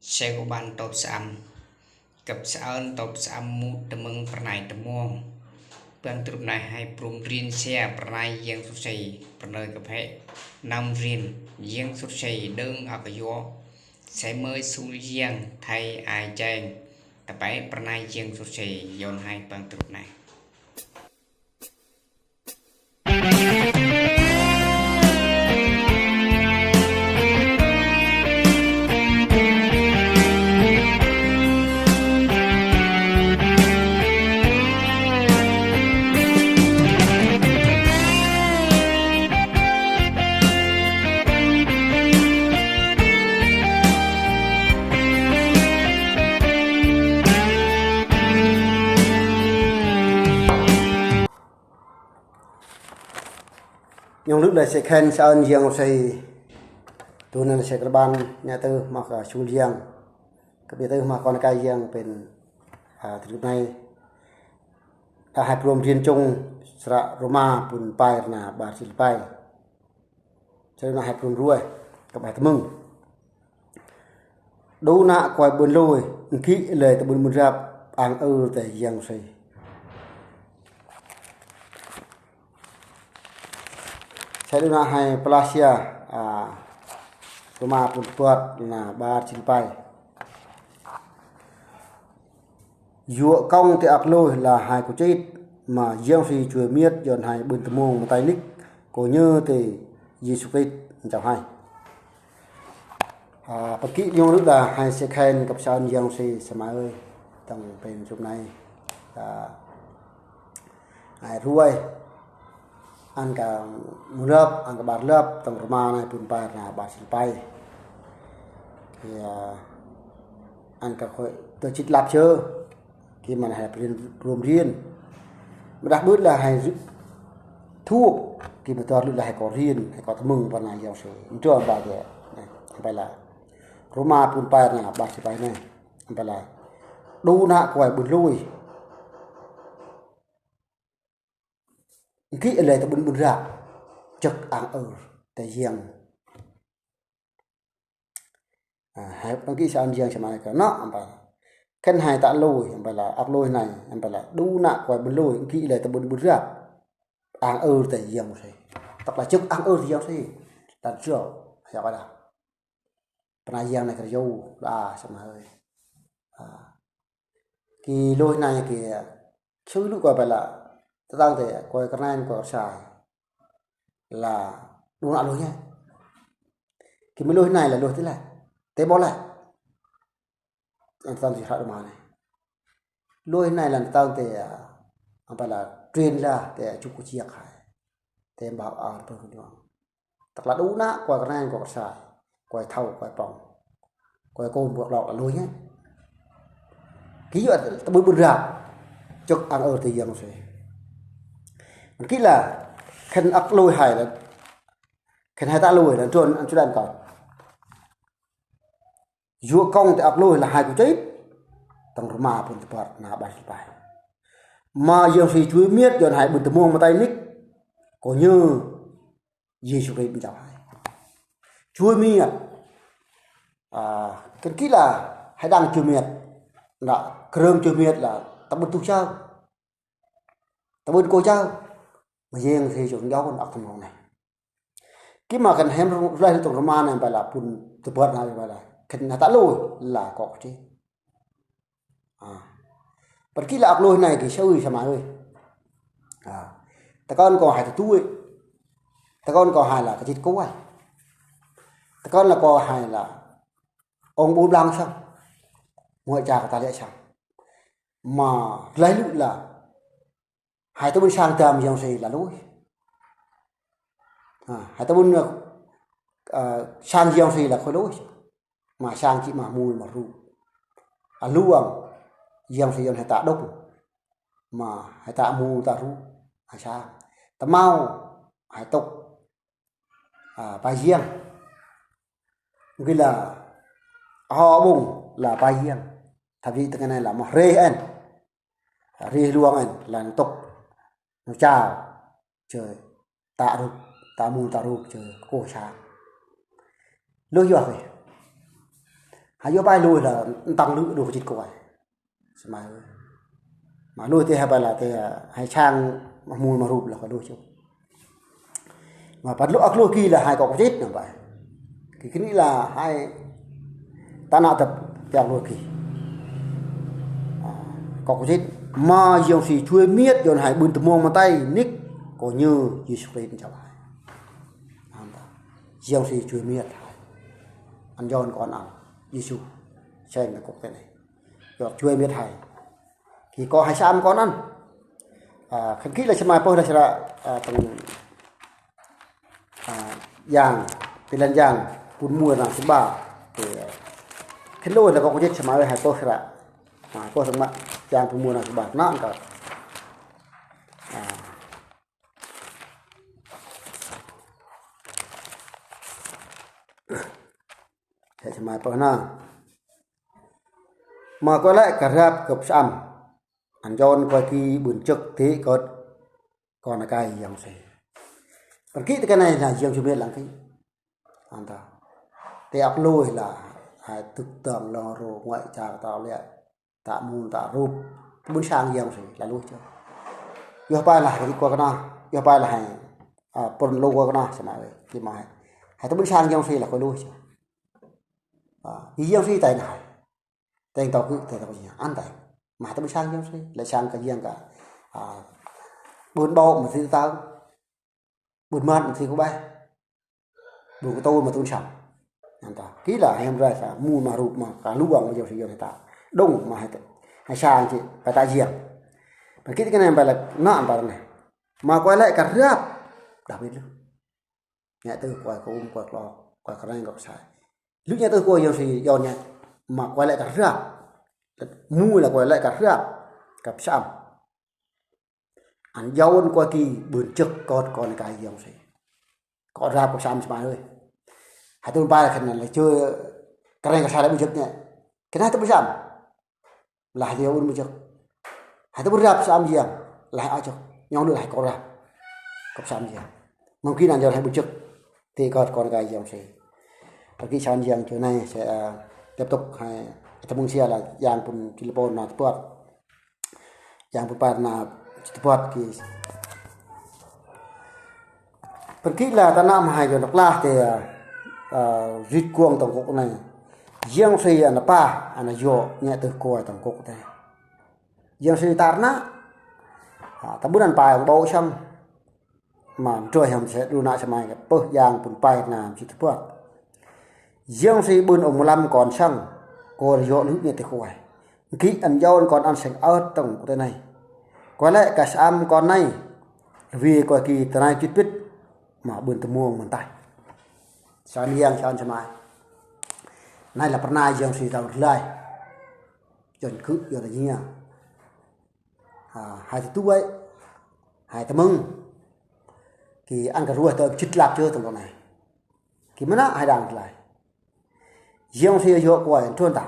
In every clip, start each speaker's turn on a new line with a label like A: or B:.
A: xe của ban tộc xăm cặp ơn tộc xăm mút tầm mừng phần này tầm muông bằng trục này hay prum riêng xe phần này giang xuất xì phần nơi cặp hệ năm riêng giang xuất xì đơn ở cái gió sẽ mới xui giang thay ai chàng tập ấy phần này giang xuất xì dồn hai bằng trục này
B: nhưng lúc này sẽ khen sơn giang xây tôi nên sẽ các bạn nhà tư mặc chú giang các biệt tư mà con cây giang bên thì lúc này hai prom riêng chung sra Roma pun pai na ba sil pai cho nên hai prom ruồi các bạn mừng đu nạ quay buồn lùi kỹ lời từ buồn buồn rạp ăn tại giang xây saya duna hai Palasia Roma pun buat na ba sil pai dụa công thì ác lôi là hai của chết mà giang suy chùa miết dọn hai bên tầm mông một tay nick cổ như thì Jesus Christ chào hai bất kỹ nhung lúc là hai sẽ khen cặp sao giang suy xem ơi trong bên chỗ này hai ruồi ăn cả một lớp ăn cả ba lớp trong Roma này pun pai là ba sil pai thì ăn cả khối tôi chích lạp chưa khi mà hai rùm riêng mà đặc biệt là hai thuốc khi mà tôi là hai có riêng hai có mừng và này giàu sự chưa bao giờ này phải là Roma pun pai là ba sil pai này phải là đu nạ quay buồn lùi kỹ lời ta buồn buồn ra trực ăn tại giang hai đăng ký sao giang xem ai cả nó phải khen hai tạ lôi phải là áp lôi này phải là đu nạ quay buồn lùi kỹ lời ta buồn buồn ra ăn tại giang rồi tập là trực ăn thì giang thì đặt chưa hiểu phải nào bên giang này cái dâu xem hơi thì lôi này thì chứ lúc gọi phải là ta đang thể coi cái này có xài là đúng là lôi nhé cái mấy lôi này là lôi thế này tế bó lại anh ta chỉ phải mà này lôi này là ta thể phải là truyền ra để chụp cái chiếc hải thế bảo tôi không được thật là đúng nã coi cái này có xài coi thâu coi bóng coi côn buộc lọ là lôi nhé ký dụ ta bưng ra cho ăn thì giờ nó sẽ kỹ là khen ác lôi hải là khen hai ta lôi là trôn ăn chú đàn còn dụa công thì ác lôi là hai của chết tầng Roma pun tepat na ba sil pai mà dương phi chuối miết dọn hải bực tầm muông một tay nick có như Jesus Christ chào hai chuối miết cái kỹ là hai đang chuối miết là krem chuối miết là tập bực tu trao tập bực cô trao mà riêng thì chúng giáo con ác thằng này cái mà cần hem ra tổng Roma này phải là pun tepat này phải là cần ta lôi là có chứ bất kỳ là ác lôi này thì sao mà ơi ta con có hai tu ấy ta con có hai là cái thịt cố ấy ta con là có hai là ông bố lăng xong ngoại trà của ta lại xong mà lấy lụi là hai ta bên sang tầm dòng gì là lỗi hai ta bên sang dòng gì là khối lỗi mà sang chị mà mùi mà ru luồng giang thì hai tạ đốc mà hai tạ mù tạ ru hai sang ta mau hai tộc bài giang cái là họ bùng là bài giang thậm chí cái này là một rê luồng anh là tộc nó chào trời tạ ru tạ mù tạ ru trời cổ sang lôi giọt rồi hai vô bài lùi là tăng lữ đồ chít coi mà lùi thì hai bài là thì hai trang mùi mà rụp là có lùi chứ mà bắt lũ ác lùi kia là hai có chết nữa vậy cái này là hai ta nào tập dạng lùi kỳ có chết mà dòng sĩ chui miết dòng hai bùn tụi mông mà tay nick có như Jesus Christ chào bài dòng sĩ chui miết anh John còn ăn Jesus xem là cái này rồi chui miết hai thì có hai sam con ăn khánh kỹ là xem mai po là từng yang pilihan yang pun mua là thứ ba thì khi lôi là có chết xem mai hai po là po sama yang pun mua là thứ ba nó cả thế xem mai po na mà có lại cả rap cập sam anh John coi khi buồn trực thế còn là cái dòng gì còn kỹ cái này là dòng chuyện là cái anh ta thì áp lôi là hai thực tượng lo rồi ngoại trào tao lẹ tạ môn tạ rụp muốn sang dòng gì là lôi chưa giờ bài là cái qua cái nào giờ bài là hai phần lô qua cái nào xem lại thì mà hai tôi muốn sang dòng gì là coi lôi chưa cái dòng gì tại nào tại tao cứ tại tao gì ăn tại mà tôi sang dòng gì lại sang cái riêng cả buồn bao mà thì tao buồn mát thì có bay buồn của tôi mà tôi sẵn anh ta kỹ là em ra phải mua mà rụp mà cả lúc bằng bây giờ thì giờ người ta đông mà hay sang chị phải tại riêng và kỹ cái này phải là nọn vào này mà quay lại cả rap đặc biệt luôn nhẹ từ quay có quay lo quay cái này gặp sai lúc nhẹ từ quay giờ thì giờ nhẹ mà quay lại cả rap mua là quay lại cả rap gặp sam anh dâu qua kỳ bươn trực còn cái gì không gì có rap của sam mà ơi hai tôi ba là khả năng là chưa cái này có sai đã bươn trực nhé cái này tôi bươn sam là hai dâu bươn trực hai tôi bươn rap sam gì là ai cho nhau nữa hai có rap có sam gì mong khi nào giờ hai bươn trực thì còn cái gì không gì và cái sam gì chỗ này sẽ tiếp tục hai tôi muốn chia là dạng pun telepon là buat yang berparna buat ki pergi là ta nam hai rồi đọc la thì rít cuồng tổng cục này riêng phi là pa là yo nhẹ từ cua tổng cục này riêng phi tar na ta bữa ăn bài bao xong mà trời hầm sẽ đu nại xem mai cái bơ giang bún bài làm chỉ thứ buat riêng phi bún ông 15 còn xong cô là yo nước nhẹ từ cua kỹ ăn dâu còn ăn sạch ớt tổng cục này có lẽ cả sam con này vì coi kỳ từ nay biết mà bươn từ muông mình tay sáng niang sáng cho mai này là pernah yang si tahu lai chân cứ giờ là gì hai thứ tuổi hai thứ mừng thì ăn cả ruồi tôi chích lạp chưa tầm này thì mới hai đàn lại yang si yo của anh tuân ta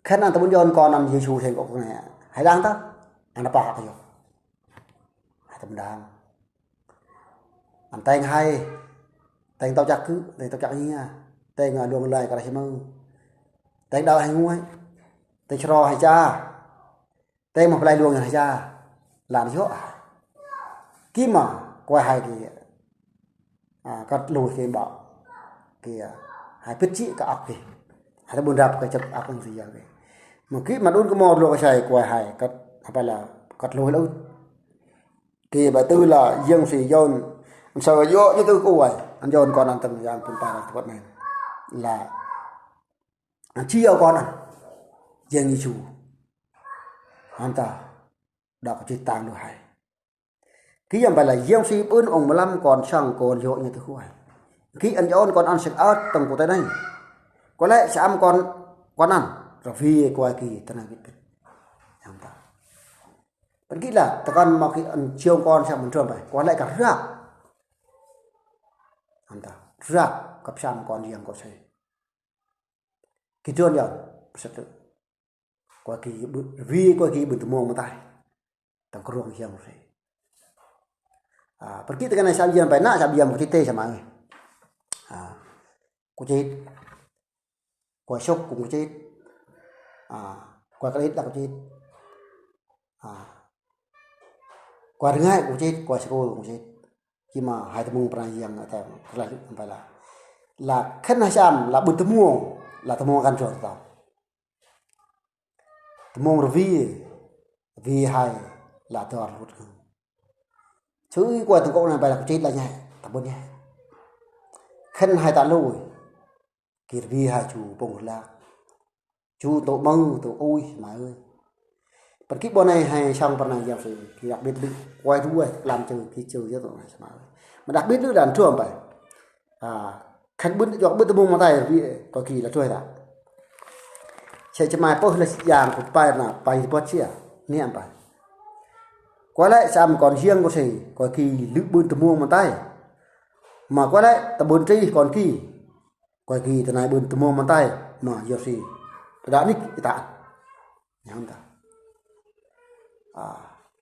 B: khả năng tôi muốn dọn con ăn gì chú thì có này hai đàn ta anh đã bỏ cái gì hai tầm đàn anh tay hay tay tao chắc cứ tay tao chắc như tay ngồi đường lời cả là mơ tay đau hay ngu tay cho hay cha tay một lại luồng hay cha làm chỗ kim mà qua hai thì cắt lùi thì bảo kìa hai biết chị cả ọc thì hai ta buồn đạp cái chập ọc làm gì vậy mà kỹ mà đun cái mò luộc xài qua hai cắt phải là cắt lùi lâu thì bà tư là riêng xì dồn sợ vô như tư cô vậy anh dồn còn ăn từng dạng phần tài là vật này là anh chiêu con ăn riêng như chủ anh ta đọc chỉ tàng được hay kỹ em phải là riêng xì bươn ông 15 còn sang còn vô như tư cô vậy kỹ anh dồn còn ăn sạch ớt tầng của tay này có lẽ sẽ ăn con ăn rồi vì qua kỳ tên này biết anh ta vẫn nghĩ là ta con mà khi ăn chiêu con sang một trường vậy có lại cả rác anh ta rác cấp sang con riêng có thể cái trường giờ sẽ tự qua kỳ vì qua kỳ bự từ mồm mà tay tao có ruộng riêng rồi vẫn nghĩ cái này sao riêng phải nã sao riêng một cái tê sao mà của chết của sốc cũng chết của cái là của chết quả thứ hai cũng chết quả sô cũng chết khi mà hai tấm mông pernah yang atau terlalu sampai là khăn hai trăm là bự tấm mông gan chuột tao tấm mông rồi vì hai là toàn hụt chứ qua tụi cậu này bài là chết là nhẹ tập bốn nhẹ khăn hai tạ lôi kiệt vì hai chủ bông là chú tổ mông tổ ui mà ơi bất kỳ bọn này hay xong bọn này giao sự thì đặc biệt bị quay đuôi làm trừ khi trừ cho tụi này mà đặc biệt nữa là trường vậy khách bứt dọc bứt tông mà tay vì có kỳ là chơi đã sẽ cho mai bớt là dạng của bài là bài bớt chia niệm bài quay lại xem còn riêng có gì có kỳ lữ bứt tông mà tay mà quay lại tập bốn tri còn kỳ quay kỳ từ này bứt tông mà tay mà giao gì đã nick tạ nhắm ta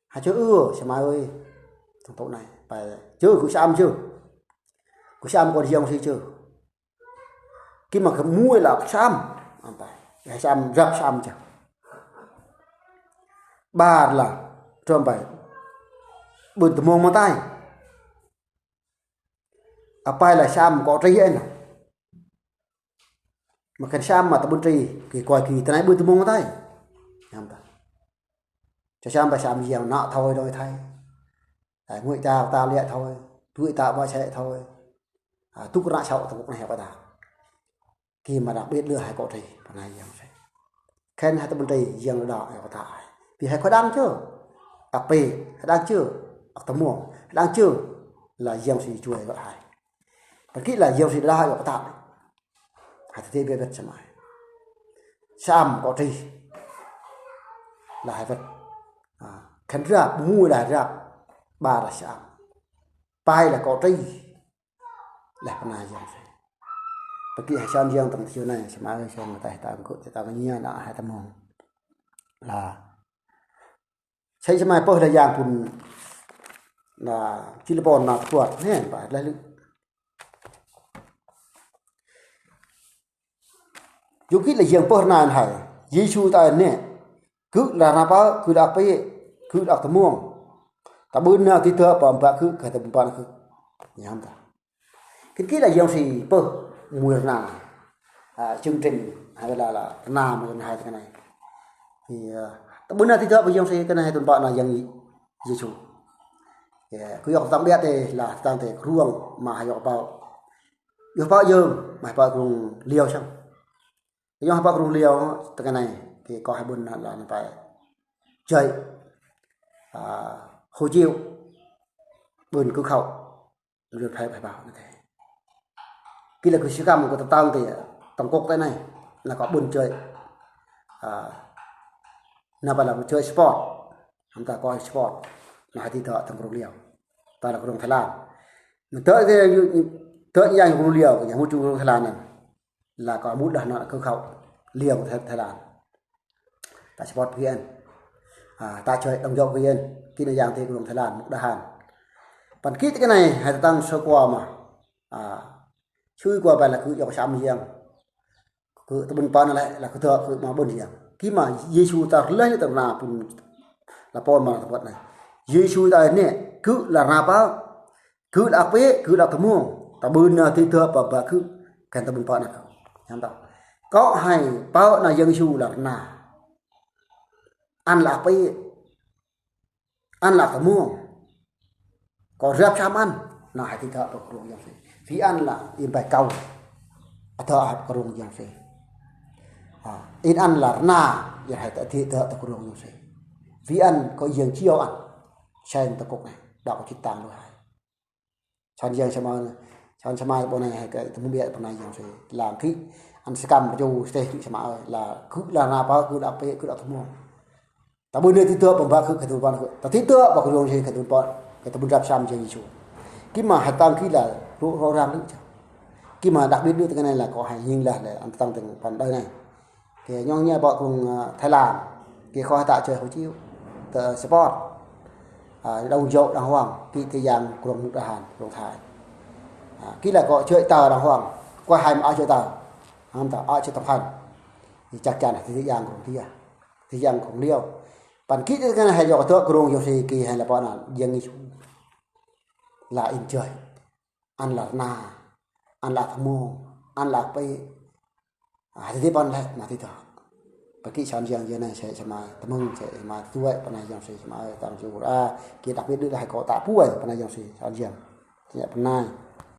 B: hai chữ xem mai ơi thằng tổ này bài chưa cứ xem chưa cứ xem còn riêng gì chưa khi mà cái mũi là xem phải xem rap xem chứ ba là trộm bài bự từ mông mà tay bài là xem có tri ấy nào mà cái xem mà ta bự tri thì coi kỳ thế này bự từ mông mà tay nhắm ta cho xem bài xem nhiều nọ thôi đôi thay tại nguội ta lẹ thôi tuổi ta bao sẽ thôi tu cái sậu ta cũng này phải ta khi mà đặc biệt lừa hai cậu thì này rằng sẽ khen hai tấm trì riêng đỏ phải ta vì hai có đang chưa đặc biệt đang chưa tấm muỗng đang chưa là riêng gì chuối gọi hai và kỹ là riêng gì đa gọi ta hai thế biệt vật xem ai sam có trì là hai vật khán rạp mua là rạp ba là sam pai là có trì là con này rằng sẽ và kỹ hai sam riêng tầm chiều này xem ai xem người ta ta có nhiều đã hai tấm hồng là xây xem ai bớt là dạng cùng là chỉ là bọn nào tuột thế phải là lực dù kỹ là riêng bớt này hay Giêsu ta nè cứ là na ba cứ đạpไปcứ đạp tấm muông ta bươn nào thì thưa bọn bạn cứ cái tấm bạn cứ nhắm ta cái kỹ là riêng gì bớt mùi nào chương trình hay là nào mà hai cái này thì bữa nay thì thưa với riêng gì cái này tụi bạn là riêng Giêsu cứ học tạm biệt thì là tăng thể ruộng mà hay học bao dương mà bao cùng liều xong cái học bao cùng liều cái này thì có hai bên là phải chơi hồ chiêu bên cửa khẩu được phải bảo như thế khi là cái sự cảm của tập tăng thì tổng cục cái này là có buồn chơi là phải là chơi sport chúng ta coi sport là thì thợ thằng rồng liều ta là rồng Thái Lan mình tới như anh rồng liều của nhà hút chung Thái Lan này là có bút đặt nó là cơ khẩu liều của Thái Lan ta sport VN ta chơi đồng dọc VN khi là dạng thì rồng Thái Lan Muc Đa Hàn còn kỹ cái này hay tăng sơ qua mà chui qua bài là cứ dọc xăm riêng cứ tập bên pan lại là cứ thợ cứ mà bên riêng khi mà Giêsu ta lấy tầm nào cũng là pon mà vật này Giêsu ta nè cứ là napa cứ là pe cứ là tấm muông ta bên thì thợ và cứ cái tập bên pan này nhắm tao có hay bao là Giêsu là na ăn là pe ăn là tấm muông có rap sam ăn là hai thì thợ và rồng giang phí ăn là in bài câu thợ và rồng giang phí in ăn là na giờ hai thì thợ và rồng giang phí phí ăn có giang chiêu ăn xem tập cục này đạo chít tàng rồi hai chọn giang xem mai bọn này hay cái tấm bia bọn này giang phí làm khí ăn sẽ cầm cho xe chị xem mai là cứ là na bao cứ đạp cứ đạp thấm mua ta bữa nay thì thợ bọn bạn cứ cái tụi bạn ta thích thợ và cái rồng gì cái tụi bạn cái tụi rap sam chơi gì khi mà hạt tăng khi là rõ ràng nữa khi mà đặc biệt nữa cái này là có hay nhưng là để ăn tăng từng phần đây này thì nhau nha bọn cùng Thái Lan kia kho tạ chơi hồi chiếu tờ sport đồng dậu đàng hoàng khi thời gian cùng Muc Đa Hàn đồng Thái khi là gọi chơi tờ đàng hoàng qua hai mà cho tao không tao ai cho tao hành thì chắc chắn là thế gian của kia thế gian của liêu bản kỹ cái này hay do thợ cường nhiều thì kỳ hay là bọn là dân đi là in trời ăn là na ăn là mua ăn là bay thì bọn lại mà thì thở và kỹ sản riêng như này sẽ mà tầm mừng sẽ mà tuổi bọn này dòng sẽ mà tầm chú kia đặc biệt là hay có tạ puôi bọn này dòng sản riêng thì bọn này